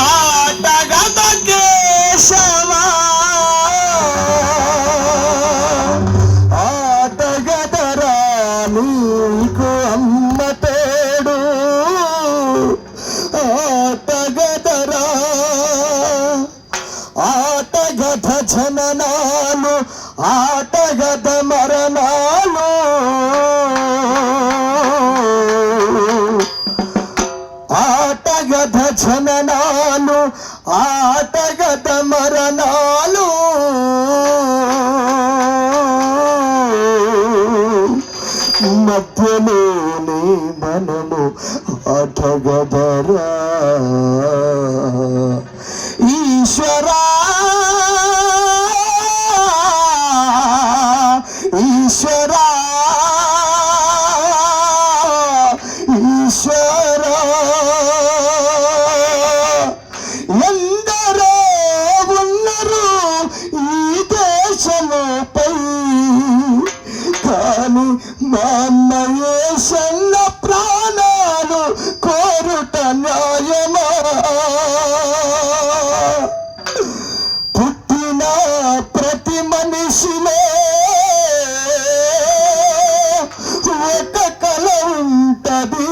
ఆటగద కేశవా ఆటగదరా నీకు అమ్మ తోడు ఆటగదరా ఆటగద జననాలు ఆటగద మరణాలు ఆటగద జననాలు ఆటగద మరణాలు మధ్యలోనే మనము ఆటగదరా ఈశ్వరా ఈశ్వరా ఈశ్వరా ఎందరో ఉన్నారు ఈ దేశముపై కానీ మా అన్నయేసన్న ప్రాణాలు కోరుట న్యాయమా పుట్టిన ప్రతి మనిషిలో ఒక కల ఉంటది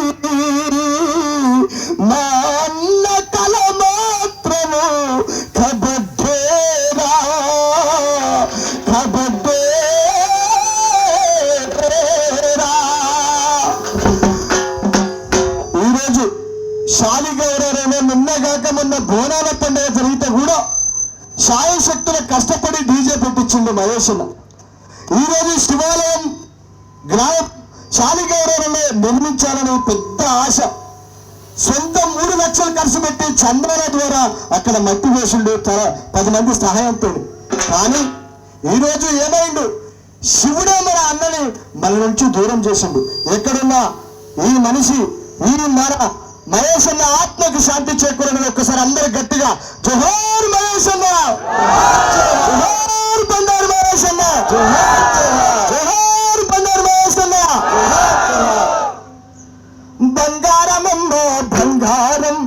మా అన్న కల మాత్రము కబడ్డేరా కబడ్డేరా. ఈరోజు శాలిగౌరవమే నిన్నగాక మొన్న బోనాల పండుగ జరిగితే కూడా శాయశక్తుల కష్టపడి డీజే పెట్టించిండు మహేషన్న. ఈరోజు శివాలయం గ్రామ శాలిగౌరవంలో నిర్మించాలని పెద్ద ఆశ. సొంత 3 లక్షలు ఖర్చు పెట్టి చంద్రన ద్వారా అక్కడ మట్టి వేసిండు 10 మంది సహాయంతో. కానీ ఈరోజు ఏమైండు, శివుడే మన అన్నని మన నుంచి దూరం చేసిండు. ఎక్కడున్నా ఈ మనిషి ఈ మన మహేషన్న ఆత్మకు శాంతి చేకూరని ఒక్కసారి అందరూ గట్టిగా జోహార్ మహేషన్న, జోహార్ బండారు మహేషన్న, జోహార్ బండారు మహేషన్న. బంగారమమ్మ బంగారం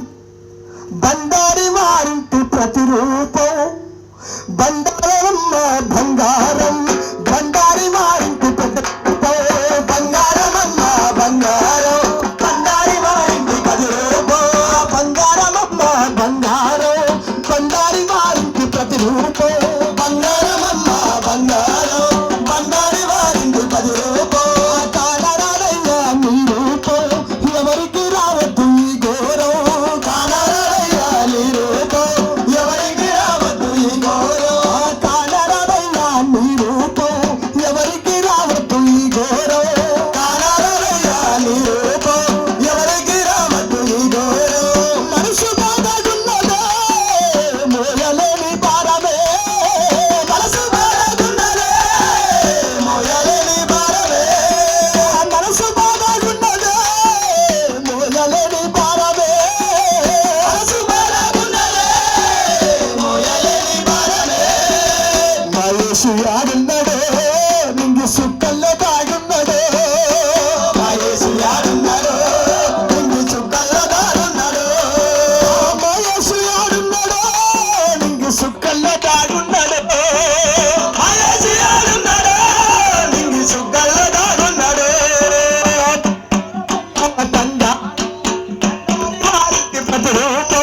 బండారి వారింటి ప్రతిరూపం బంగారమమ్మ బంగారం బండారి వారింటి ప్రతిరూపం బంగారమమ్మ బంగారం బండారి వారింటి ప్రతిరూపం బంగారమమ్మ బంగారం బండారి వారింటి ప్రతిరూపం బంగారమమ్మ బంగారం బండారి వారింటి ప్రతిరూపం కానరాలయ్యా మీ రూపం ఎవరికి రావద్దు ఈ ఘోరం కానరాలయ్యా నీ రూపం ఎవరికి రావద్దు ఈ ఘోరం కానరాలయ్యా నీ రూపం ఎవరికి రావద్దు ఈ ఘోరం కానరాలయ్యా నీ రూపం ఎవరికి రావద్దు ఈ ఘోరం. మనసు బాధగున్నదే మోయలేని భారమే మనసు బాధగున్నదే మోయలేని భారమే మనసు బాధగున్నదే మోయలేని భారమే మనసు బాధగున్నదే మోయలేని భారమే. మహేష్ యాడున్నాడో నింగి సుక్కల్లో దాగున్నాడో మహేష్ యాడున్నాడో నింగి సుక్కల్లో దాగున్నాడో మహేష్ యాడున్నాడో నింగి సుక్కల్లో దాగున్నాడో మహేష్ యాడున్నాడో నింగి సుక్కల్లో దాగున్నాడో. తంగా వారికి ప్రతిరూపం